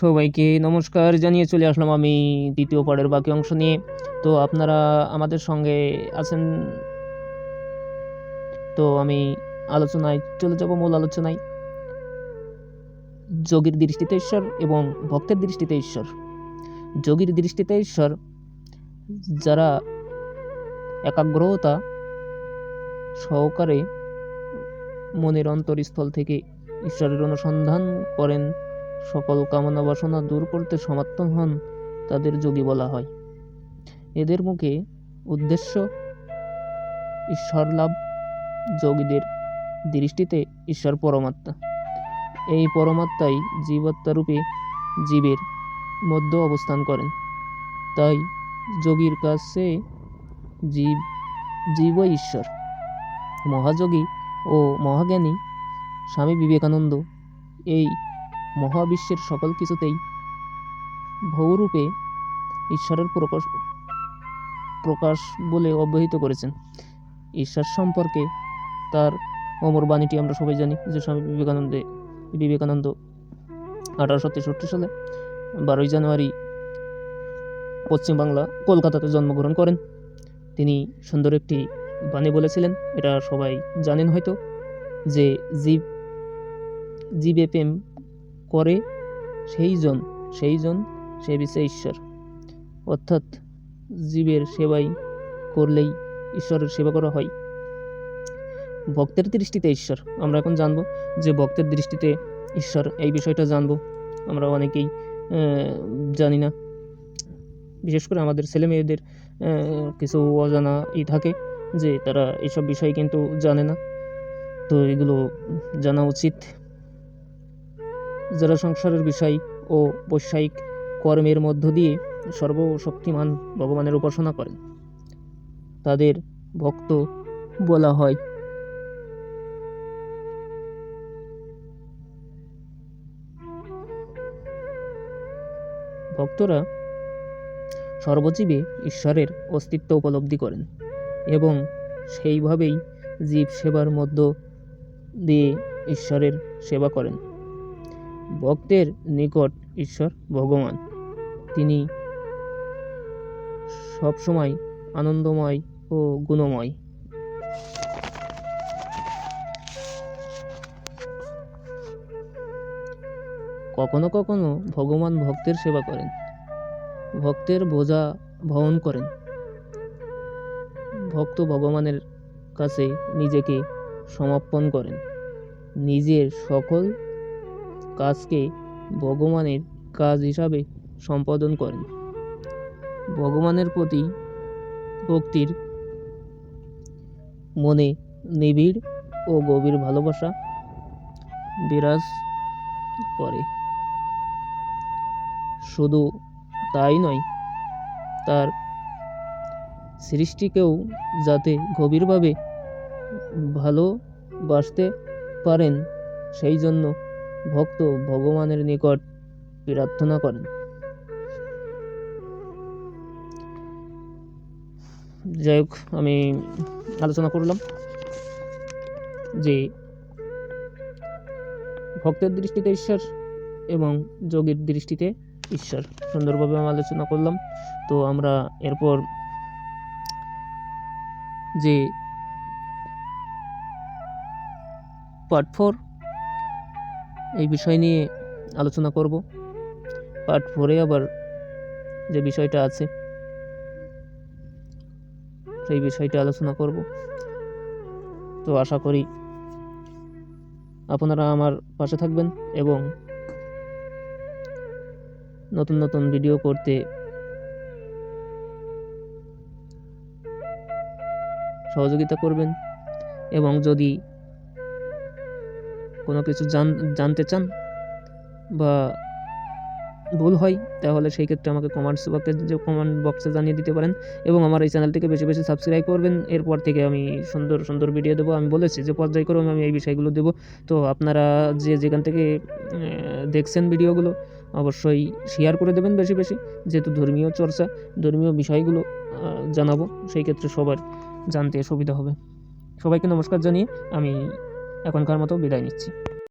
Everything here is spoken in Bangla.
সবাইকে নমস্কার জানিয়ে চলে আসলাম আমি দ্বিতীয় পার্টের বাকি অংশ নিয়ে। তো আপনারা আমাদের সঙ্গে আছেন। তো আমি আলোচনায় চলে যাব, মূল আলোচনায়। যোগীর দৃষ্টিতে ঈশ্বর এবং ভক্তের দৃষ্টিতে ঈশ্বর। যোগীর দৃষ্টিতে ঈশ্বর যারা একাগ্রতা সহকারে মনের অন্তরস্থল থেকে ঈশ্বরের অনুসন্ধান করেন, সকল কামনা বাসনা দূর করতে সমর্থন হন, তাদের যোগী বলা হয়। এদের মুখে উদ্দেশ্য ঈশ্বর লাভ। যোগীদের দৃষ্টিতে ঈশ্বর পরমাত্মা। এই পরমাত্মাই জীবাত্মারূপে জীবের মধ্যে অবস্থান করেন। তাই যোগীর কাছে জীবই ঈশ্বর। মহাযোগী ও মহাজ্ঞানী স্বামী বিবেকানন্দ এই মহাবিশ্বের সকল কিছুতেই বহুরূপে ঈশ্বরের প্রকাশ বলে অবহিত করেছেন। ঈশ্বর সম্পর্কে তার অমর বাণীটি আমরা সবাই জানি, যে স্বামী বিবেকানন্দ 1863 সালে 12 জানুয়ারি পশ্চিমবাংলা কলকাতাতে জন্মগ্রহণ করেন। তিনি সুন্দর একটি বাণী বলেছিলেন, এটা সবাই জানেন হয়তো, যে জীবে প্রেম করে সেই জন সেবিছে ঈশ্বর। অর্থাৎ জীবের সেবাই করলেই ঈশ্বরের সেবা করা হয়। ভক্তের দৃষ্টিতে ঈশ্বর আমরা এখন জানবো, যে ভক্তের দৃষ্টিতে ঈশ্বর, এই বিষয়টা জানবো। আমরা অনেকেই জানি না, বিশেষ করে আমাদের ছেলে মেয়েদের কিছু অজানা থাকে, যে তারা এইসব বিষয় কিন্তু জানে না। তো এগুলো জানা উচিত। যারা সংসারের বিষয় ও বৈষয়িক কর্মের মধ্য দিয়ে সর্বশক্তিমান ভগবানের উপাসনা করেন, তাদের ভক্ত বলা হয়। ভক্তরা সর্বজীবে ঈশ্বরের অস্তিত্ব উপলব্ধি করেন এবং সেইভাবেই জীব সেবার মধ্য দিয়ে ঈশ্বরের সেবা করেন। ভক্তের নিকট ঈশ্বর ভগবান, তিনি সবসময় আনন্দময় ও গুণময়। কখনো কখনো ভগবান ভক্তের সেবা করেন, ভক্তের বোঝা বহন করেন। ভক্ত ভগবানের কাছে নিজেকে সমর্পণ করেন, নিজের সকল কাজকে ভগবানের কাজ হিসাবে সম্পাদন করেন। ভগবানের প্রতি ভক্তির মনে নিবিড় ও গভীর ভালোবাসা বিরাজ করে। শুধু তাই নয়, তার সৃষ্টিকেও যাতে গভীরভাবে ভালোবাসতে পারেন, সেই জন্য ভক্ত ভগবানের নিকট প্রার্থনা করেন। যাই হোক, আমি আলোচনা করলাম যে ভক্তের দৃষ্টিতে ঈশ্বর এবং যোগীর দৃষ্টিতে ঈশ্বর, সুন্দরভাবে আমি আলোচনা করলাম। তো আমরা এরপর যে পার্ট 4 এই বিষয় নিয়ে আলোচনা করব। পার্ট 4-এ আবার যে বিষয়টা আছে সেই বিষয়টা আলোচনা করব। তো আশা করি আপনারা আমার পাশে থাকবেন এবং নতুন নতুন ভিডিও করতে সহযোগিতা করবেন। এবং যদি কোনো কিছু জানতে চান বা ভুল হয়, তাহলে সেই ক্ষেত্রে আমাকে কমেন্ট বক্সে জানিয়ে দিতে পারেন। এবং আমার এই চ্যানেলটিকে বেশি বেশি সাবস্ক্রাইব করবেন। এরপর থেকে আমি সুন্দর সুন্দর ভিডিও দেবো। আমি বলেছি যে পর্যায়ক্রমে আমি এই বিষয়গুলো দেবো। তো আপনারা যেখান থেকে দেখছেন ভিডিওগুলো, অবশ্যই শেয়ার করে দেবেন বেশি বেশি, যেহেতু ধর্মীয় চর্চা, ধর্মীয় বিষয়গুলো জানাবো, সেই ক্ষেত্রে সবার জানতে সুবিধা হবে। সবাইকে নমস্কার জানিয়ে আমি এখনকার মতো বিদায় নিচ্ছি।